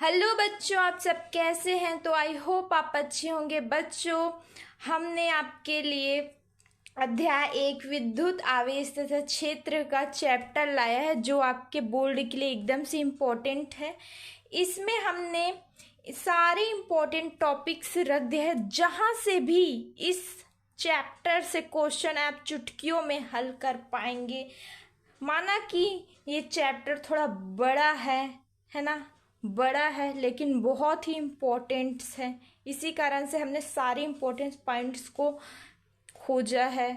Hello बच्चों, आप सब कैसे हैं। तो आई होप आप अच्छे होंगे। बच्चों, हमने आपके लिए अध्याय 1 विद्युत आवेश तथा क्षेत्र का चैप्टर लाया है, जो आपके बोर्ड के लिए एकदम से इम्पोर्टेंट है। इसमें हमने सारे इम्पोर्टेंट टॉपिक्स रख दिए हैं, जहाँ से भी इस चैप्टर से क्वेश्चन आप चुटकियों में हल कर पाएंगे। माना कि ये चैप्टर थोड़ा बड़ा है ना, बड़ा है लेकिन बहुत ही इम्पोर्टेंट्स है। इसी कारण से हमने सारे इम्पोर्टेंट पॉइंट्स को खोजा है।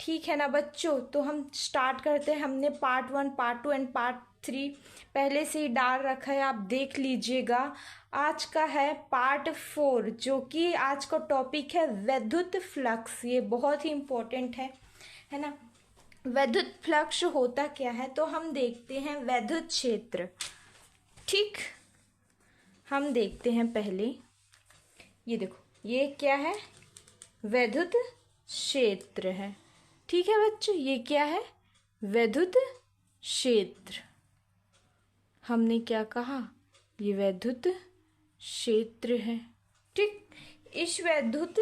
ठीक है ना बच्चों, तो हम स्टार्ट करते हैं। हमने पार्ट 1, पार्ट 2 एंड पार्ट 3 पहले से ही डाल रखा है, आप देख लीजिएगा। आज का है पार्ट 4, जो कि आज का टॉपिक है विद्युत फ्लक्स। ये बहुत ही इम्पोर्टेंट है ना। विद्युत फ्लक्स होता क्या है, तो हम देखते हैं विद्युत क्षेत्र। ठीक, हम देखते हैं पहले। ये देखो, ये क्या है, विद्युत क्षेत्र है। ठीक है बच्चों, ये क्या है, विद्युत क्षेत्र। हमने क्या कहा, ये विद्युत क्षेत्र है। ठीक, इस विद्युत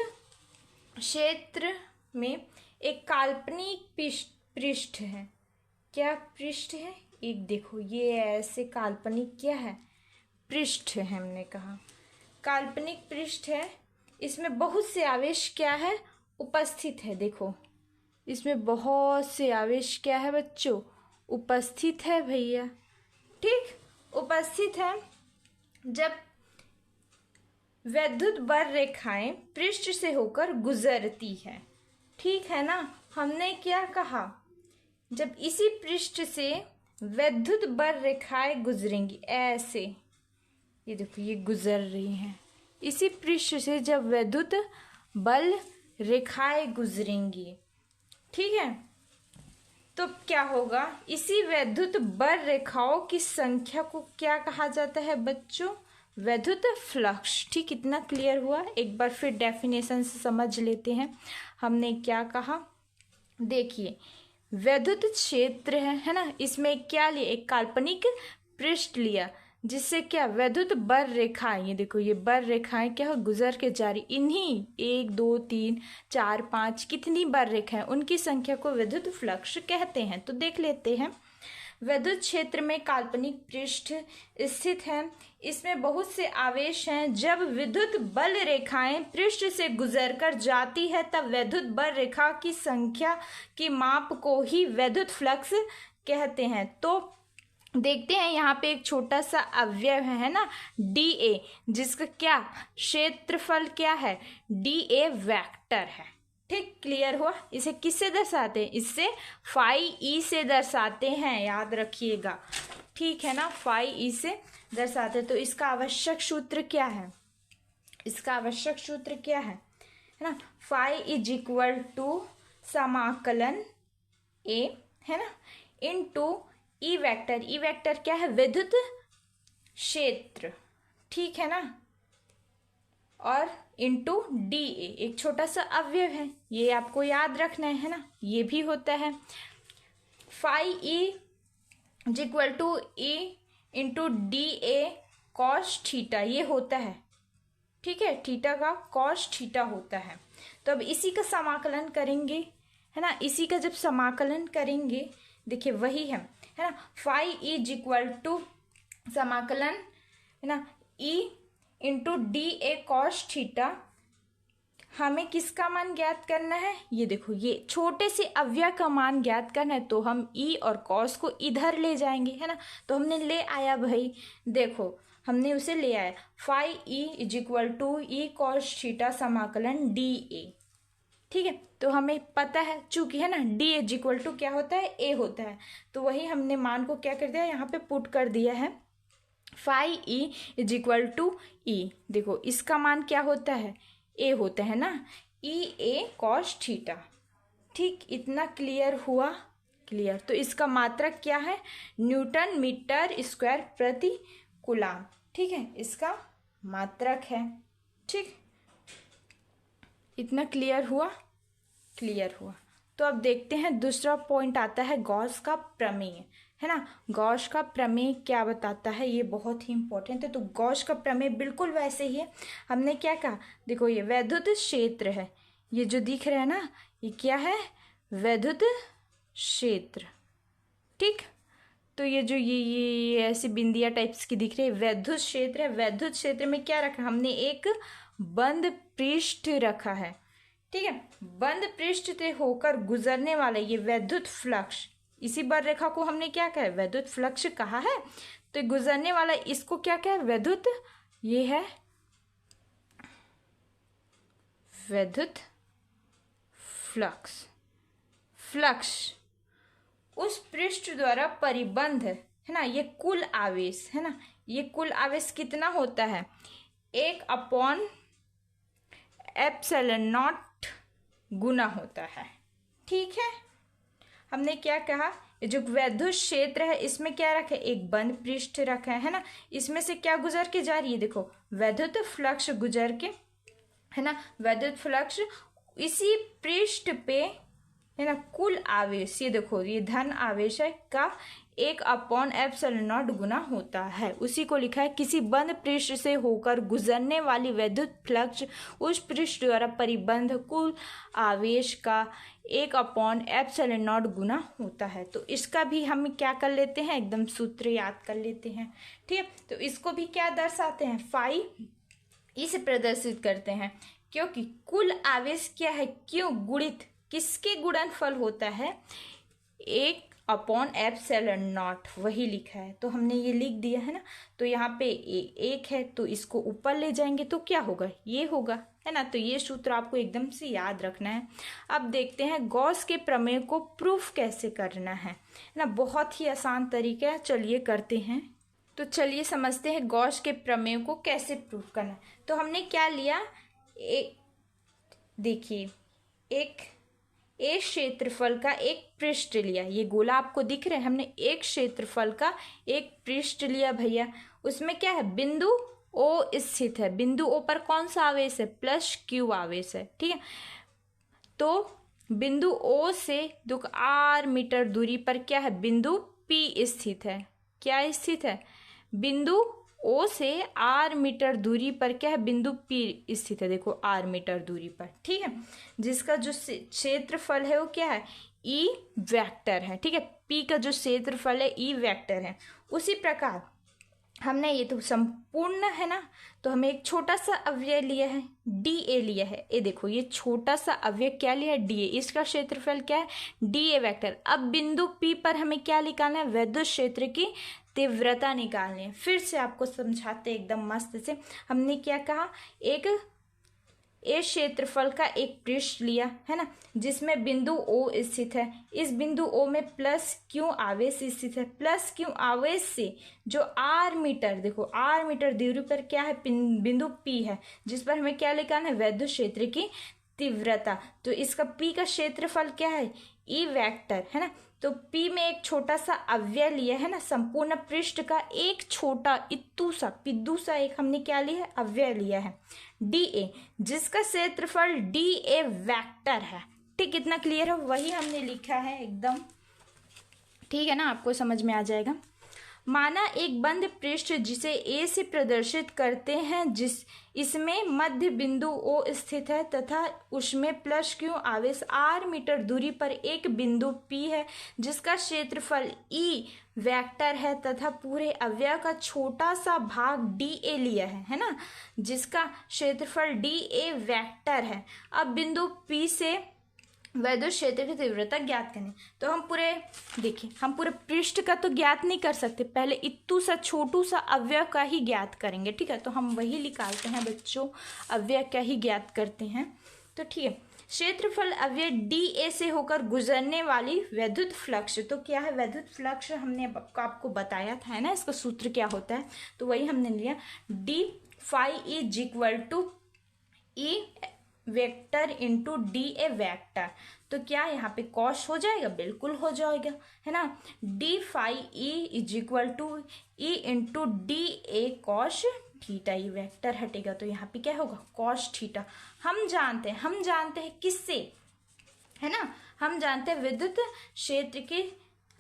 क्षेत्र में एक काल्पनिक पृष्ठ है। क्या पृष्ठ है, एक देखो, ये ऐसे काल्पनिक क्या है, पृष्ठ है। हमने कहा काल्पनिक पृष्ठ है। इसमें बहुत से आवेश क्या है, उपस्थित है। देखो, इसमें बहुत से आवेश क्या है बच्चों, उपस्थित है भैया। ठीक, उपस्थित है। जब विद्युत बल रेखाएं पृष्ठ से होकर गुजरती है, ठीक है ना। हमने क्या कहा, जब इसी पृष्ठ से विद्युत बल रेखाएं गुजरेंगी, ऐसे, ये देखो, ये गुजर रही हैं इसी पृष्ठ से। जब विद्युत बल रेखाएं गुजरेंगी, ठीक है, तो क्या होगा, इसी विद्युत बल रेखाओं की संख्या को क्या कहा जाता है बच्चों, विद्युत फ्लक्स। ठीक, इतना क्लियर हुआ। एक बार फिर डेफिनेशन से समझ लेते हैं। हमने क्या कहा, देखिए, विद्युत क्षेत्र है ना, इसमें क्या लिया, एक काल्पनिक पृष्ठ लिया, जिससे क्या, विद्युत बल रेखाएं, ये देखो, ये बल रेखाएं क्या हो, गुजर के जा रही। इन्हीं 1 2 3 4 5 कितनी बल रेखाएं, उनकी संख्या को विद्युत फ्लक्स कहते हैं। तो देख लेते हैं। विद्युत क्षेत्र में काल्पनिक पृष्ठ स्थित है। इसमें बहुत से आवेश हैं। जब विद्युत बल रेखाएं पृष्ठ से गुजरकर जाती है, तब विद्युत बल रेखा की संख्या की माप को ही विद्युत फ्लक्स कहते हैं। तो देखते हैं, यहाँ पे एक छोटा सा अवयव है ना, डी ए, जिसका क्या क्षेत्रफल क्या है, डी ए वेक्टर है। ठीक, क्लियर हुआ। इसे किससे दर्शाते हैं, इससे फाई ई से दर्शाते हैं, याद रखिएगा। ठीक है ना, फाई ई से दर्शाते। तो इसका आवश्यक सूत्र क्या है, इसका आवश्यक सूत्र क्या है ना, फाई इज इक्वल टू समाकलन ए, है ना, into E vector. E vector क्या है, विद्युत क्षेत्र। ठीक है ना, और इंटू डी ए, एक छोटा सा अवयव है, ये आपको याद रखना है ना, ये भी होता है। Phi E is equal to E into D A cos theta, ये होता है। ठीक है, थीटा का कॉस थीटा होता है। तो अब इसी का समाकलन करेंगे, है ना। इसी का जब समाकलन करेंगे, देखिए वही है ना, फाई इज इक्वल टू समाकलन, है ना, ई into D A cos theta. हमें किसका मान ज्ञात करना है, ये देखो, ये छोटे से अवयव का मान ज्ञात करना है। तो हम ई और कॉस को इधर ले जाएंगे, है ना। तो हमने ले आया भाई, देखो, हमने उसे ले आया। Phi E is equal to E cos theta समाकलन डी ए। ठीक है, तो हमें पता है, चूंकि है ना, डी इज इक्वल टू क्या होता है, ए होता है। तो वही हमने मान को क्या कर दिया, यहाँ पे पुट कर दिया है। Phi E is equal to E, देखो इसका मान क्या होता है, ए होता है ना, ई ए कॉस थीटा। ठीक, इतना क्लियर हुआ, क्लियर। तो इसका मात्रक क्या है, न्यूटन मीटर स्क्वायर प्रति कूलाम। ठीक है, इसका मात्रक है। ठीक, इतना क्लियर हुआ, क्लियर हुआ। तो अब देखते हैं, दूसरा पॉइंट आता है गॉस का प्रमेय। है ना। गॉस का प्रमेय क्या बताता है, ये बहुत ही इंपॉर्टेंट है। तो गॉस का प्रमेय बिल्कुल वैसे ही है। हमने क्या कहा, देखो ये वैद्युत क्षेत्र है, ये जो दिख रहा है ना, ये क्या है, वैद्युत क्षेत्र। ठीक, तो ये जो ये ऐसी बिंदिया टाइप्स की दिख रही है, वैद्युत क्षेत्र है। वैद्युत क्षेत्र में क्या रखा, हमने एक बंद पृष्ठ रखा है। ठीक है, बंद पृष्ठ से होकर गुजरने वाला ये वैद्युत फ्लक्स, इसी बार रेखा को हमने क्या कहा है, वैद्युत फ्लक्स कहा है। तो गुजरने वाला इसको क्या कहा है, वैद्युत, ये है वैद्युत फ्लक्स। फ्लक्स उस पृष्ठ द्वारा परिबंध है ना, ये कुल आवेश है ना, ये कुल आवेश कितना होता है, 1/ε0 गुना होता है। ठीक है, हमने क्या कहा, ये जो वैद्युत क्षेत्र है इसमें क्या रखा है, एक बंद पृष्ठ रखा है ना, इसमें से क्या गुजर के जा रही है, देखो वैद्युत फ्लक्स गुजर के, है ना, वैद्युत फ्लक्स इसी पृष्ठ पे, है ना, कुल आवेश, ये देखो ये धन आवेश है का 1/ε0 गुना होता है, उसी को लिखा है। किसी बंद पृष्ठ से होकर गुजरने वाली वैद्युत फ्लक्स उस पृष्ठ द्वारा परिबंध कुल आवेश का 1/ε0 गुना होता है। तो इसका भी हम क्या कर लेते हैं, एकदम सूत्र याद कर लेते हैं। ठीक है, तो इसको भी क्या दर्शाते हैं, फाई इसे प्रदर्शित करते हैं, क्योंकि कुल आवेश क्या है, क्यों गुणित किसके गुणनफल होता है, 1/ε0, वही लिखा है। तो हमने ये लिख दिया है ना, तो यहाँ पे एक है तो इसको ऊपर ले जाएंगे तो क्या होगा, ये होगा, है ना। तो ये सूत्र आपको एकदम से याद रखना है। अब देखते हैं गॉस के प्रमेय को प्रूफ कैसे करना है ना, बहुत ही आसान तरीका है, चलिए करते हैं। तो चलिए समझते हैं गॉस के प्रमेय को कैसे प्रूफ करना है। तो हमने क्या लिया, देखिए एक क्षेत्रफल का एक पृष्ठ लिया, ये गोला आपको दिख रहा है, हमने एक क्षेत्रफल का एक पृष्ठ लिया भैया, उसमें क्या है, बिंदु ओ स्थित है। बिंदु ओ पर कौन सा आवेश है, +q आवेश है। ठीक है, तो बिंदु ओ से 2r मीटर दूरी पर क्या है, बिंदु P स्थित है। क्या स्थित है, बिंदु ओ से r मीटर दूरी पर क्या है, बिंदु P स्थित है, देखो r मीटर दूरी पर। ठीक है, जिसका जो क्षेत्रफल है वो क्या है, E वेक्टर है। ठीक है, P का जो क्षेत्रफल है E वेक्टर है। उसी प्रकार हमने ये तो संपूर्ण है ना, तो हमें एक छोटा सा अवयव लिया है, dA लिया है। ये देखो ये छोटा सा अवयव क्या लिया है, dA, इसका क्षेत्रफल क्या है, dA वेक्टर। अब बिंदु P पर हमें क्या निकालना है, वैद्युत क्षेत्र की तीव्रता निकालनी है। फिर से आपको समझाते एकदम मस्त से। हमने क्या कहा, एक क्षेत्रफल का एक पृष्ठ लिया है ना, जिसमें बिंदु O स्थित है। इस बिंदु O में +q आवेश स्थित है। +q आवेश से जो r मीटर, देखो r मीटर दूरी पर क्या है, बिंदु P है, जिस पर हमें क्या निकालना है, वैद्युत क्षेत्र की तीव्रता। तो इसका P का क्षेत्रफल क्या है, E वेक्टर, है ना। तो P में एक छोटा सा अवयव लिया है ना, संपूर्ण पृष्ठ का एक छोटा पिद्दू सा एक हमने क्या लिया है, अवयव लिया है, dA, जिसका क्षेत्रफल dA वेक्टर है। ठीक, कितना क्लियर है, वही हमने लिखा है एकदम। ठीक है ना, आपको समझ में आ जाएगा। माना एक बंद पृष्ठ जिसे A से प्रदर्शित करते हैं, इसमें मध्य बिंदु O स्थित है तथा उसमें +q आवेश r मीटर दूरी पर एक बिंदु P है, जिसका क्षेत्रफल E वेक्टर है तथा पूरे अवयव का छोटा सा भाग dA लिया है ना, जिसका क्षेत्रफल dA वेक्टर है। अब बिंदु P से वैद्युत क्षेत्र की तीव्रता ज्ञात करनी। तो हम पूरे, देखिए हम पूरे पृष्ठ का तो ज्ञात नहीं कर सकते, पहले इतू सा छोटू सा अवयव का ही ज्ञात करेंगे। ठीक है, तो हम वही निकालते हैं बच्चों, अवयव का ही ज्ञात करते हैं। तो ठीक है, क्षेत्रफल अवयव dA से होकर गुजरने वाली वैद्युत फ्लक्स। तो क्या है वैद्युत फ्लक्स, हमने आपको बताया था है ना, इसका सूत्र क्या होता है, तो वही हमने लिया, d phi is equal to E vector into dA vector. तो क्या यहाँ पे कॉस हो जाएगा, बिल्कुल हो जाएगा, है ना। d phi E is equal to E into dA cos theta, ये वेक्टर हटेगा तो यहाँ पे क्या होगा, कॉस थीटा। हम जानते हैं किससे, है ना, हम जानते हैं विद्युत क्षेत्र की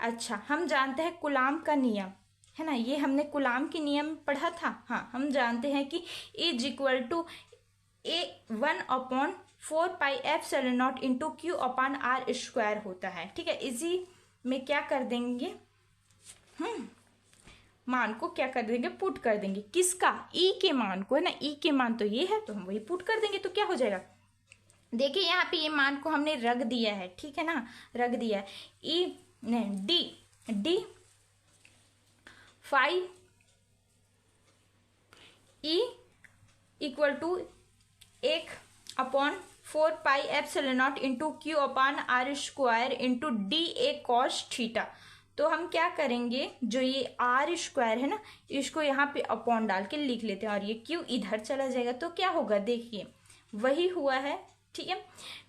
अच्छा, हम जानते हैं कूलाम का नियम, है ना, ये हमने कूलाम के नियम पढ़ा था। हाँ, हम जानते हैं कि is equal to A1/4πε0 into Q/r² होता है। ठीक है, इसी में क्या कर देंगे, मान को क्या कर देंगे, पुट कर देंगे। किसका, ई के मान को, है ना, ई के मान तो ये है, तो हम वही पुट कर देंगे। तो क्या हो जाएगा, देखिए यहाँ पे ये मान को हमने रख दिया है, ठीक है ना, रख दिया है। ई नहीं, D 5 E equal to 1/4πε0 into Q/r² into DA cos theta. तो हम क्या करेंगे, जो ये r² है ना, इसको यहाँ पे अपॉन डाल के लिख लेते हैं, और ये Q इधर चला जाएगा। तो क्या होगा, देखिए वही हुआ है। ठीक है,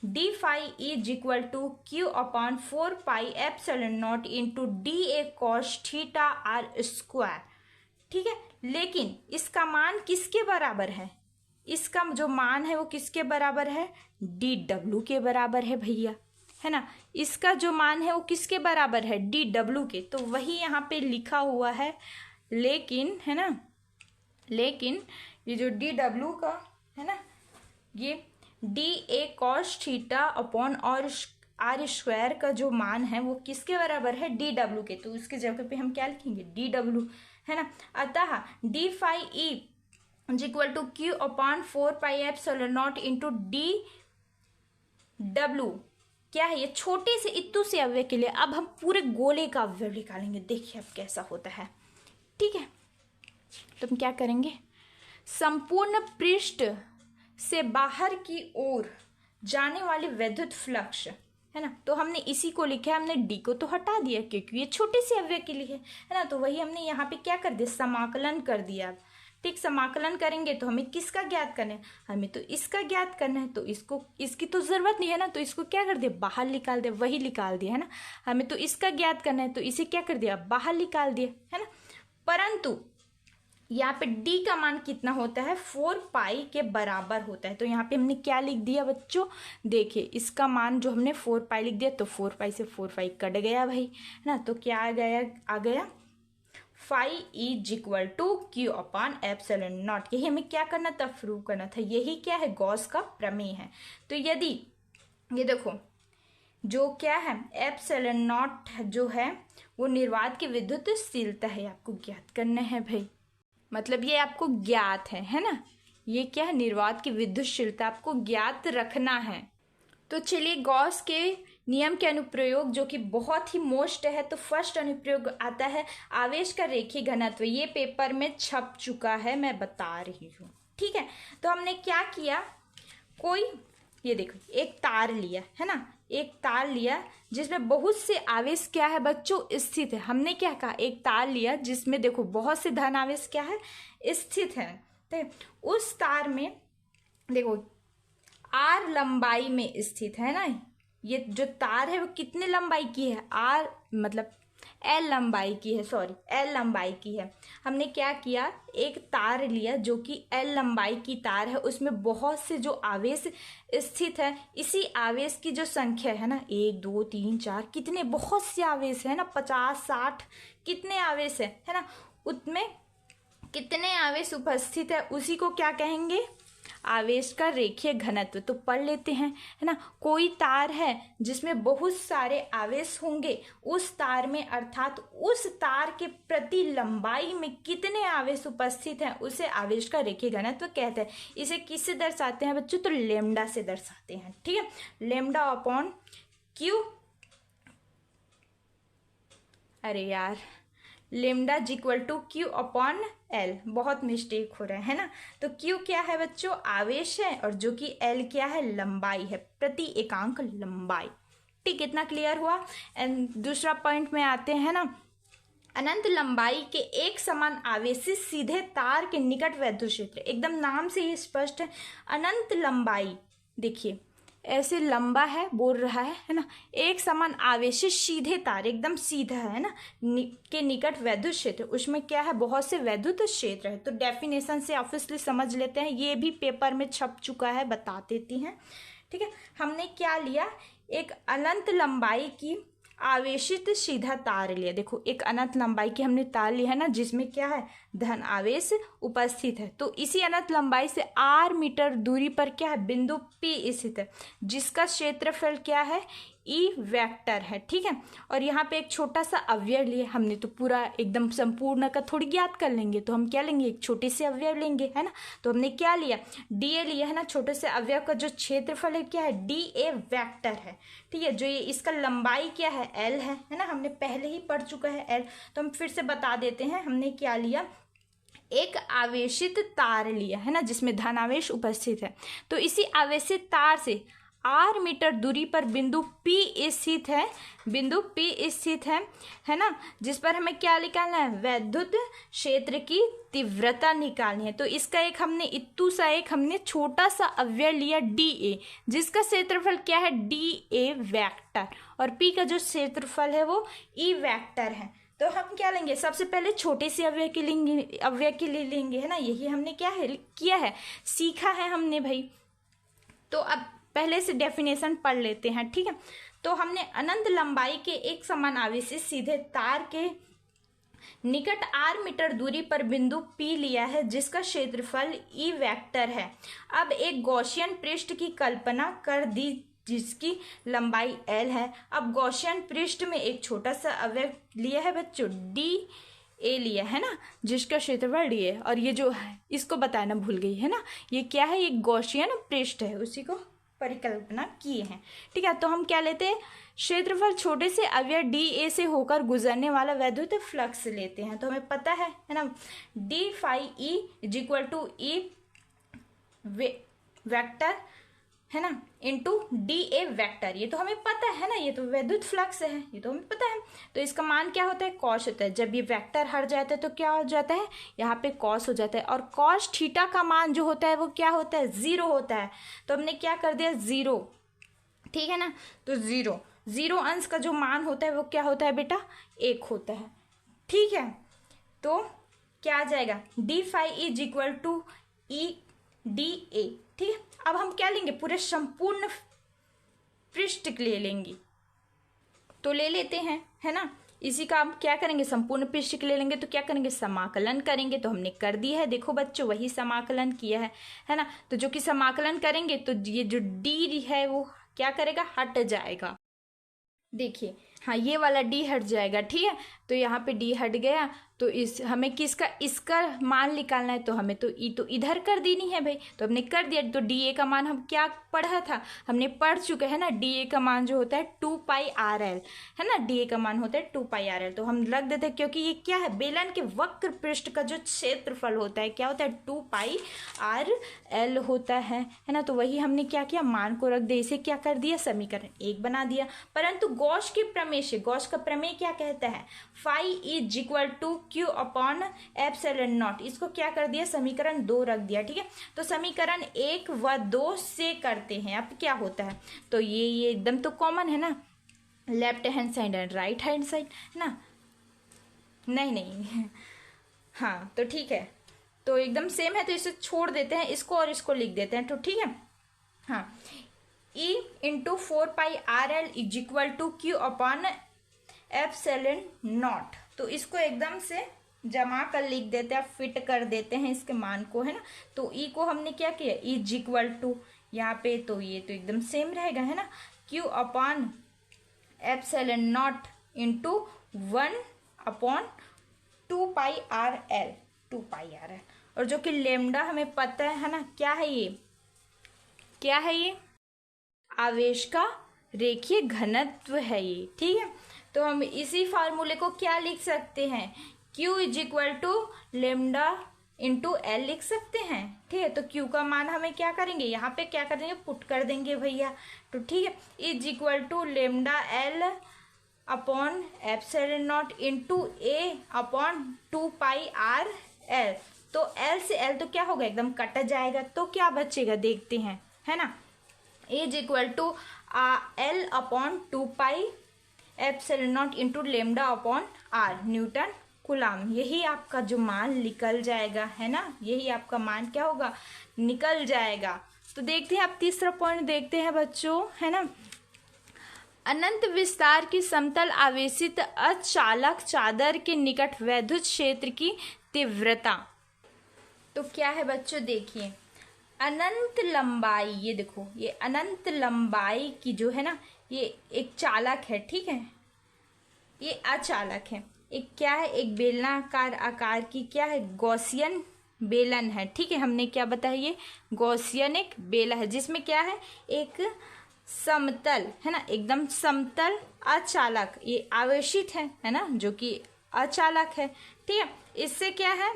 d5 is equal to Q/4πε0 into DA cos θr²। ठीक है, लेकिन इसका मान किसके बराबर है, इसका जो मान है वो किसके बराबर है, DW के बराबर है भैया, है ना। इसका जो मान है वो किसके बराबर है, DW के। तो वही यहाँ पे लिखा हुआ है, लेकिन, है ना, लेकिन ये जो DW का है ना, ये DA cos थीटा अपॉन और r² का जो मान है वो किसके बराबर है, DW के। तो उसके जगह पे हम क्या लिखेंगे, DW, है ना। अतः d5 is equal to Q/4πε0 into DW क्या है, ये छोटे से इत्तू से अव्यय के लिए अब हम पूरे गोले का अव्यय निकालेंगे। देखिए अब कैसा होता है। ठीक है, तो हम क्या करेंगे, संपूर्ण पृष्ठ से बाहर की ओर जाने वाले विद्युत फ्लक्स, है ना, तो हमने इसी को लिखा है, हमने डी को तो हटा दिया क्योंकि ये छोटे से अव्यय के लिए है ना। तो वही हमने यहाँ पे क्या कर दिया, समाकलन कर दिया। ठीक, समाकलन करेंगे तो हमें किसका ज्ञात करना है, हमें तो इसका ज्ञात करना है। तो इसको, इसकी तो जरूरत नहीं है ना, तो इसको क्या कर दिया, बाहर निकाल दिया, वही निकाल दिया, है ना। हमें तो इसका ज्ञात करना है, तो इसे क्या कर दिया, बाहर निकाल दिया, है ना। परंतु यहाँ पे d का मान कितना होता है, 4π के बराबर होता है। तो यहाँ पे हमने क्या लिख दिया बच्चों, देखिए इसका मान जो हमने 4π लिख दिया, तो 4π से 4π कट गया भाई, है ना। तो क्या आ गया phi is equal to Q/ε0। यही हमें क्या करना था, प्रूव करना था। यही क्या है, गॉस का प्रमेय है। तो यदि ये देखो जो क्या है, ε0 जो है वो निर्वात की विद्युतशीलता है, आपको ज्ञात करना है भाई, मतलब ये आपको ज्ञात है ना। ये क्या है, निर्वात की विद्युतशीलता आपको ज्ञात रखना है। तो चलिए गॉस के नियम के अनुप्रयोग जो कि बहुत ही मोस्ट है, तो फर्स्ट अनुप्रयोग आता है आवेश का रेखीय घनत्व। ये पेपर में छप चुका है, मैं बता रही हूँ। ठीक है, तो हमने क्या किया, कोई ये देखो एक तार लिया, है ना, एक तार लिया जिसमें बहुत से आवेश क्या है बच्चों, स्थित है। हमने क्या कहा, एक तार लिया जिसमें देखो बहुत से धन आवेश क्या है, स्थित है। तो उस तार में देखो r लंबाई में स्थित है ना, ये जो तार है वो कितने लंबाई की है, r मतलब L लंबाई की है, सॉरी L लंबाई की है। हमने क्या किया, एक तार लिया जो कि L लंबाई की तार है, उसमें बहुत से जो आवेश स्थित है। इसी आवेश की जो संख्या है ना, 1 2 3 4, कितने बहुत से आवेश है ना, 50 60 कितने आवेश है ना, उसमें कितने आवेश उपस्थित है, उसी को क्या कहेंगे, आवेश का रेखीय घनत्व। तो पढ़ लेते हैं, है ना। कोई तार है जिसमें बहुत सारे आवेश होंगे, उस तार में अर्थात उस तार के प्रति लंबाई में कितने आवेश उपस्थित हैं, उसे आवेश का रेखीय घनत्व कहते हैं। इसे किससे दर्शाते हैं बच्चों, तो लेमडा से दर्शाते हैं। ठीक है, लेमडा अपॉन क्यू, अरे यार लेमडा इक्वल टू Q/L, बहुत मिस्टेक हो रहा है ना। तो Q क्या है बच्चों, आवेश है, और जो कि L क्या है, लंबाई है, प्रति एकांक लंबाई। ठीक, इतना क्लियर हुआ। एंड दूसरा पॉइंट में आते हैं ना, अनंत लंबाई के एक समान आवेशित सीधे तार के निकट विद्युत क्षेत्र, एकदम नाम से ही स्पष्ट है। अनंत लंबाई देखिए ऐसे लंबा है, बोल रहा है ना, एक समान आवेशित सीधे तार, एकदम सीधा है ना, के निकट विद्युत क्षेत्र, उसमें क्या है, बहुत से विद्युत क्षेत्र है। तो डेफिनेशन से ऑब्वियसली समझ लेते हैं, ये भी पेपर में छप चुका है, बता देती हैं। ठीक है, हमने क्या लिया, एक अनंत लंबाई की आवेशित सीधा तार लिया। देखो एक अनंत लंबाई की हमने तार लिया है ना, जिसमें क्या है, धन आवेश उपस्थित है। तो इसी अनंत लंबाई से r मीटर दूरी पर क्या है, बिंदु P स्थित है, जिसका क्षेत्रफल क्या है, ई वेक्टर है। ठीक है, और यहाँ पे एक छोटा सा अवयव लिए हमने, तो पूरा एकदम संपूर्ण का थोड़ी ज्ञात कर लेंगे, तो हम क्या लेंगे, एक छोटे से अवयव लेंगे, है ना। तो हमने क्या लिया, डी ए लिया है ना, छोटे से अवयव का जो क्षेत्रफल है क्या है, डी ए वेक्टर है। ठीक है, जो ये इसका लंबाई क्या है, एल है ना, हमने पहले ही पढ़ चुका है एल, तो हम फिर से बता देते हैं। हमने क्या लिया, एक आवेशित तार लिया है ना, जिसमें धनावेश उपस्थित है। तो इसी आवेशित तार से r मीटर दूरी पर बिंदु P स्थित है, बिंदु P स्थित है ना, जिस पर हमें क्या निकालना है, वैद्युत क्षेत्र की तीव्रता निकालनी है। तो इसका एक हमने इतू सा एक हमने छोटा सा अवयव लिया dA, जिसका क्षेत्रफल क्या है, dA वेक्टर, और P का जो क्षेत्रफल है वो E वेक्टर है। तो हम क्या लेंगे, सबसे पहले छोटे से अवयव के लिए लेंगे, है ना। यही हमने क्या है किया है, सीखा है हमने भाई। तो अब पहले से डेफिनेशन पढ़ लेते हैं। ठीक है, तो हमने अनंत लंबाई के एक समान आवेशित सीधे तार के निकट r मीटर दूरी पर बिंदु P लिया है, जिसका क्षेत्रफल E वेक्टर है। अब एक गॉसियन पृष्ठ की कल्पना कर दी, जिसकी लंबाई L है। अब गॉसियन पृष्ठ में एक छोटा सा अवयव लिया है बच्चों, डी ए लिया है ना, जिसका क्षेत्रफल डी है। और ये जो है इसको बताना भूल गई है ना, ये क्या है, ये गॉसियन पृष्ठ है, उसी को परिकल्पना किए हैं। ठीक है, तो हम क्या लेते हैं, क्षेत्रफल छोटे से अवयव डी ए से होकर गुजरने वाला वैद्युत फ्लक्स लेते हैं। तो हमें पता है ना, D phi E is equal to E vector, है ना, इंटू डी ए वेक्टर। ये तो हमें पता है ना, ये तो वैद्युत फ्लक्स है, ये तो हमें पता है। तो इसका मान क्या होता है, कॉस होता है। जब ये वेक्टर हट जाता है तो क्या हो जाता है, यहाँ पे कॉस हो जाता है, और कॉस थीटा का मान जो होता है वो क्या होता है, 0 होता है। तो हमने क्या कर दिया, 0। ठीक है ना, तो 0 अंश का जो मान होता है वो क्या होता है बेटा, 1 होता है। ठीक है, तो क्या आ जाएगा, D phi is equal to E D A. ठीक है, अब हम क्या लेंगे, पूरे संपूर्ण पृष्ठ ले लेंगे, तो ले लेते हैं, है ना। इसी का हम क्या करेंगे, संपूर्ण पृष्ठ के ले लेंगे, तो क्या करेंगे, समाकलन करेंगे। तो हमने कर दिया है, देखो बच्चों, वही समाकलन किया है ना। तो जो कि समाकलन करेंगे तो ये जो डी है वो क्या करेगा, हट जाएगा। देखिए, हाँ, ये वाला डी हट जाएगा। ठीक है, तो यहाँ पे डी हट गया, तो इस हमें किसका, इसका मान निकालना है, तो हमें तो ई तो इधर कर देनी है भाई। तो हमने कर दिया। तो डी ए का मान हम क्या पढ़ा था, हमने पढ़ चुके हैं ना, डी ए का मान जो होता है 2 पाई आर एल, है ना। डी ए का मान होता है 2 पाई आर एल। तो हम रख देते हैं, क्योंकि ये क्या है, बेलन के वक्र पृष्ठ का जो क्षेत्रफल होता है क्या होता है, 2 पाई आर एल होता है ना। तो वही हमने क्या किया, मान को रख दिया, इसे क्या कर दिया, समीकरण 1 बना दिया। परंतु गॉस के प्रमेय से, गॉस का प्रमेय क्या कहता है, phi is equal to Q upon epsilon naught, इसको क्या कर दिया, समीकरण 2 रख दिया। ठीक है, तो समीकरण 1 व 2 से करते हैं। अब क्या होता है, तो ये एकदम तो कॉमन है ना, left hand side and right hand side, है ना। नहीं हाँ, तो ठीक है, तो एकदम सेम है, तो इसे छोड़ देते हैं, इसको और इसको लिख देते हैं। तो ठीक है, हाँ, E into 4 pi R L is equal to Q upon epsilon naught. तो इसको एकदम से जमा कर लिख देते हैं, फिट कर देते हैं इसके मान को, है ना। तो ई को हमने क्या किया, इज इक्वल टू यहाँ पे, तो ये तो एकदम सेम रहेगा, है ना, Q upon epsilon naught into 1 upon 2 pi R L, 2 pi R L. और जो कि लेमडा हमें पता है ना, क्या है ये, क्या है ये, आवेश का रेखीय घनत्व है ये। ठीक है, तो हम इसी फार्मूले को क्या लिख सकते हैं, Q is equal to lambda into L लिख सकते हैं। ठीक है, तो Q का मान हमें क्या करेंगे, यहाँ पे क्या कर देंगे, पुट कर देंगे भैया। तो ठीक है, is equal to lambda L upon epsilon naught into A upon 2 pi R L. तो एल से एल तो क्या होगा, एकदम कट जाएगा, तो क्या बचेगा देखते हैं, है ना। Is equal to L upon 2 pi epsilon naught into lambda upon R newton coulomb. यही आपका जो मान निकल जाएगा, है ना, यही आपका मान क्या होगा, निकल जाएगा। तो देखते हैं आप तीसरा पॉइंट देखते हैं बच्चों, है ना। अनंत विस्तार की समतल आवेशित अचालक चादर के निकट वैद्युत क्षेत्र की तीव्रता। तो क्या है बच्चों, देखिए अनंत लंबाई, ये देखो ये अनंत लंबाई की जो है ना, ये एक चालक है, ठीक है, ये अचालक है। एक क्या है, एक बेलनाकार आकार की क्या है, गॉसियन बेलन है, ठीक है। हमने क्या बताया, ये गॉसियन एक बेला है जिसमें क्या है, एक समतल है ना, एकदम समतल अचालक, ये आवेशित है ना, जो कि अचालक है, ठीक है। इससे क्या है,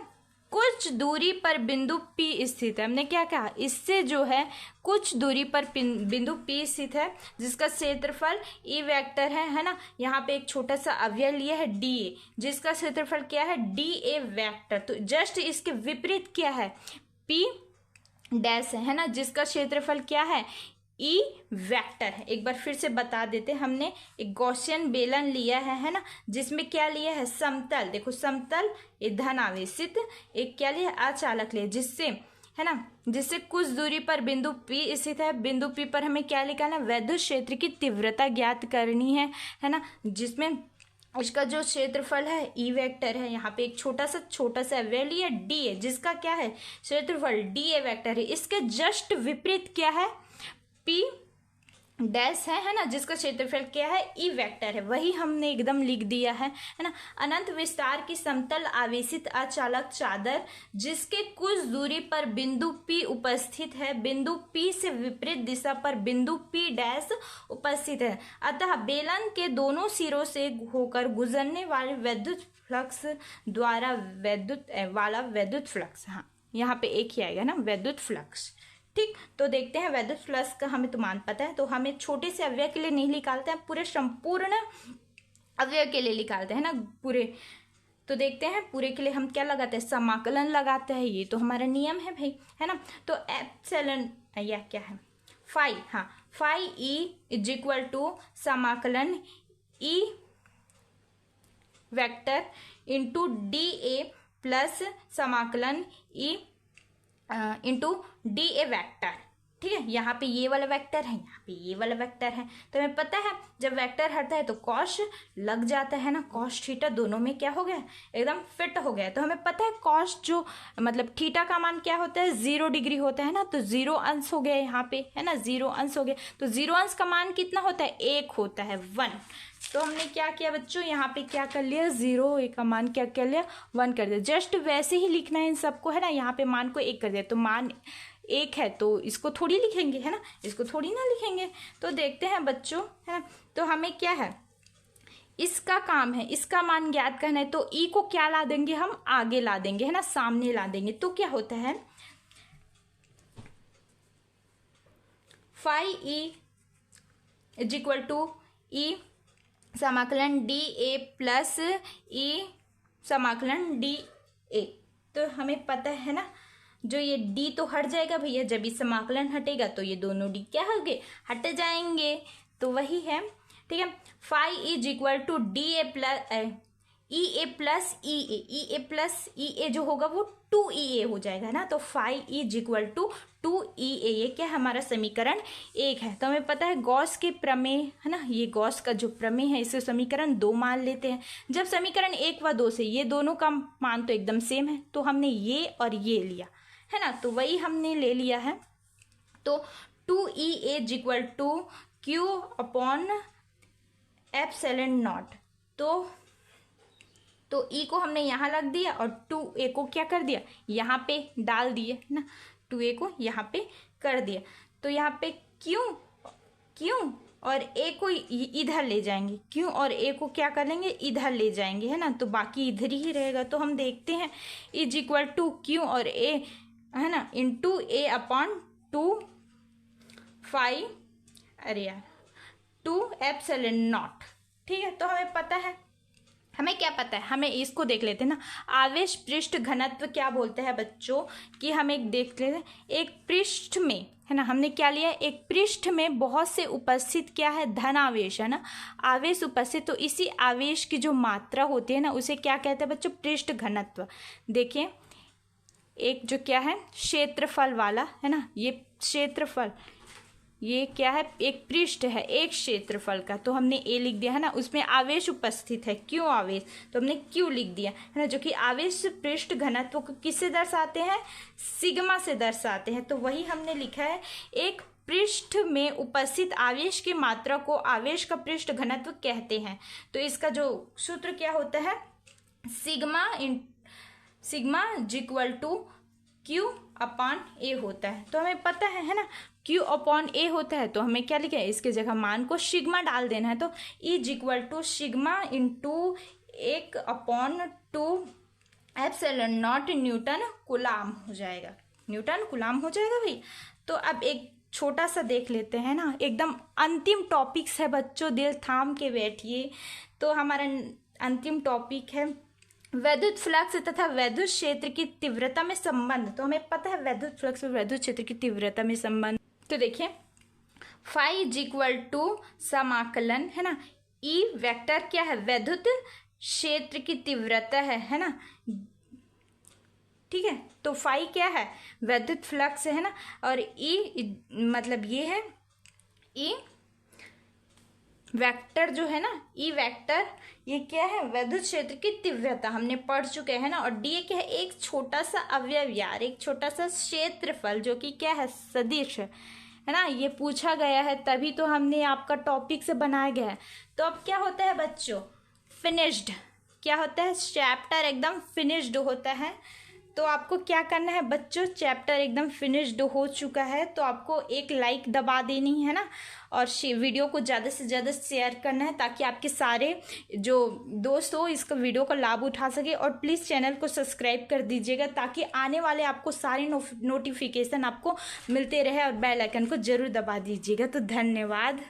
कुछ दूरी पर बिंदु P स्थित है। हमने क्या कहा, इससे जो है कुछ दूरी पर बिंदु P स्थित है जिसका क्षेत्रफल E वेक्टर है ना। यहाँ पे एक छोटा सा अवयव लिया है DA, जिसका क्षेत्रफल क्या है, DA वेक्टर। तो जस्ट इसके विपरीत क्या है, P डैश है ना, जिसका क्षेत्रफल क्या है, ई वेक्टर है। एक बार फिर से बता देते, हमने एक गॉसियन बेलन लिया है ना, जिसमें क्या लिया है, समतल, देखो समतल, ये धन आवेशित, एक क्या लिया, अचालक लिया, जिससे है ना, जिससे कुछ दूरी पर बिंदु P स्थित है। बिंदु P पर हमें क्या लिखना है, वैद्युत क्षेत्र की तीव्रता ज्ञात करनी है ना, जिसमें इसका जो क्षेत्रफल है ई वेक्टर है। यहाँ पे एक छोटा सा वैल्यू है डी है, जिसका क्या है, क्षेत्रफल डी ए वेक्टर है। इसके जस्ट विपरीत क्या है, P डैश है ना, जिसका क्षेत्रफल क्या है, ई वेक्टर है। वही हमने एकदम लिख दिया है ना। अनंत विस्तार की समतल आवेशित अचालक चादर जिसके कुछ दूरी पर बिंदु P उपस्थित है, बिंदु P से विपरीत दिशा पर बिंदु P डैश उपस्थित है। अतः बेलन के दोनों सिरों से होकर गुजरने वाले वैद्युत फ्लक्स द्वारा वैद्युत फ्लक्स, हाँ यहाँ पे एक ही आएगा ना, वैद्युत फ्लक्स, ठीक। तो देखते हैं वैद्युत फ्लक्स का हमें तो मान पता है, तो हमें छोटे से अवयव के लिए नहीं निकालते हैं, पूरे संपूर्ण अवयव के लिए निकालते हैं ना पूरे। तो देखते हैं पूरे के लिए हम क्या लगाते हैं, समाकलन लगाते हैं, ये तो हमारा नियम है भाई, है ना। तो एप्सिलॉन या क्या है, फाई, हाँ phi E is equal to समाकलन E vector into D A plus समाकलन E into D A vector, ठीक है। यहाँ पे ये वाला वेक्टर है, यहाँ पे ये वाला वेक्टर है। तो हमें पता है जब वेक्टर हटता है तो कॉस लग जाता है ना, कॉस थीटा दोनों में क्या हो गया, एकदम फिट हो गया। तो हमें पता है कॉस जो मतलब थीटा का मान क्या होता है, 0 डिग्री होता है ना, तो 0 अंश हो गया यहाँ पे, है ना, 0 अंश हो गया। तो 0 अंश का मान कितना होता है, 1 होता है, 1। तो हमने क्या किया बच्चों, यहाँ पे क्या कर लिया, 0 एक का मान क्या कर लिया, 1 कर दिया। जस्ट वैसे ही लिखना है इन सबको, है ना। यहाँ पे मान को 1 कर दिया, तो मान 1 है तो इसको थोड़ी लिखेंगे, है ना, इसको थोड़ी ना लिखेंगे। तो देखते हैं बच्चों, है ना। तो हमें क्या है, इसका काम है, इसका मान ज्ञात करना है। तो ई को क्या ला देंगे, हम आगे ला देंगे, है ना, सामने ला देंगे। तो क्या होता है, phi E is equal to E समाकलन डी ए प्लस ई समाकलन डी ए। तो हमें पता है ना, जो ये डी तो हट जाएगा भैया, जब ये समाकलन हटेगा तो ये दोनों डी क्या होंगे, हट जाएंगे। तो वही है, ठीक है। Phi is equal to D A plus E A plus E A, E A plus E A जो होगा वो 2EA हो जाएगा ना। तो phi is equal to 2EA, ये क्या हमारा समीकरण 1 है। तो हमें पता है गॉस के प्रमेय, है ना, ये गॉस का जो प्रमेय है इसे समीकरण 2 मान लेते हैं। जब समीकरण 1 व 2 से ये दोनों का मान तो एकदम सेम है, तो हमने ये और ये लिया, है ना, तो वही हमने ले लिया है। तो 2EA is equal to Q upon epsilon naught. तो E को हमने यहाँ रख दिया और 2A को क्या कर दिया, यहाँ पे डाल दिए, है ना, 2A को यहाँ पे कर दिया। तो यहाँ पे क्यों और A को इधर ले जाएंगे, क्यों और A को क्या करेंगे, इधर ले जाएंगे, है ना, तो बाकी इधर ही रहेगा। तो हम देखते हैं इज इक्वल टू क्यू और A, है ना, इंटू A अपॉन 2 फाई, अरे यार 2 एप्सिलॉन नॉट, ठीक है। तो हमें पता है, हमें क्या पता है, हमें इसको देख लेते हैं ना। आवेश पृष्ठ घनत्व क्या बोलते हैं बच्चों, कि हम एक देख लेते हैं, एक पृष्ठ में, है ना, हमने क्या लिया, एक पृष्ठ में बहुत से उपस्थित क्या है, धन आवेश, है ना, आवेश उपस्थित। तो इसी आवेश की जो मात्रा होती है ना, उसे क्या कहते हैं बच्चों, पृष्ठ घनत्व। देखिए एक जो क्या है क्षेत्रफल वाला, है ना, ये क्षेत्रफल, ये क्या है, एक पृष्ठ है एक क्षेत्रफल का, तो हमने ए लिख दिया है ना। उसमें आवेश उपस्थित है, क्यों आवेश, तो हमने क्यू लिख दिया है ना, जो कि आवेश पृष्ठ घनत्व को किससे दर्शाते हैं, सिग्मा से दर्शाते हैं। तो वही हमने लिखा है, एक पृष्ठ में उपस्थित आवेश की मात्रा को आवेश का पृष्ठ घनत्व कहते हैं। तो इसका जो सूत्र क्या होता है, sigma equal to Q upon A होता है। तो हमें पता है ना, क्यू अपॉन ए होता है, तो हमें क्या लिखा है, इसके जगह मान को सिग्मा डाल देना है। तो is equal to sigma into 1/2 epsilon naught newton coulomb हो जाएगा, न्यूटन कूलाम हो जाएगा भाई। तो अब एक छोटा सा देख लेते हैं ना, एकदम अंतिम टॉपिक्स है बच्चों, दिल थाम के बैठिए। तो हमारा अंतिम टॉपिक है वैद्युत फ्लक्स तथा वैद्युत क्षेत्र की तीव्रता में संबंध। तो हमें पता है वैद्युत फ्लक्स और वैद्युत क्षेत्र की तीव्रता में संबंध। तो देखिए फाई इज इक्वल टू समाकलन है ना, ई वेक्टर क्या है, वैद्युत क्षेत्र की तीव्रता है ना, ठीक है। तो फाई क्या है, वैद्युत फ्लक्स है ना, और ई मतलब ये है, ई वेक्टर जो है ना, ई वेक्टर ये क्या है, वैद्युत क्षेत्र की तीव्रता हमने पढ़ चुके हैं ना। और डी क्या है, एक छोटा सा अवयव यार, एक छोटा सा क्षेत्रफल जो कि क्या है, सदिश है ना। ये पूछा गया है तभी तो हमने आपका टॉपिक से बनाया गया है। तो अब क्या होता है बच्चों, फिनिश्ड, क्या होता है, चैप्टर एकदम फिनिश्ड होता है। तो आपको क्या करना है बच्चों, चैप्टर एकदम फिनिश्ड हो चुका है, तो आपको एक लाइक दबा देनी है ना, और वीडियो को ज़्यादा से ज़्यादा शेयर करना है, ताकि आपके सारे जो दोस्त हो इसका वीडियो का लाभ उठा सके। और प्लीज़ चैनल को सब्सक्राइब कर दीजिएगा, ताकि आने वाले आपको सारे नोटिफिकेशन आपको मिलते रहे, और बेल आइकन को ज़रूर दबा दीजिएगा। तो धन्यवाद।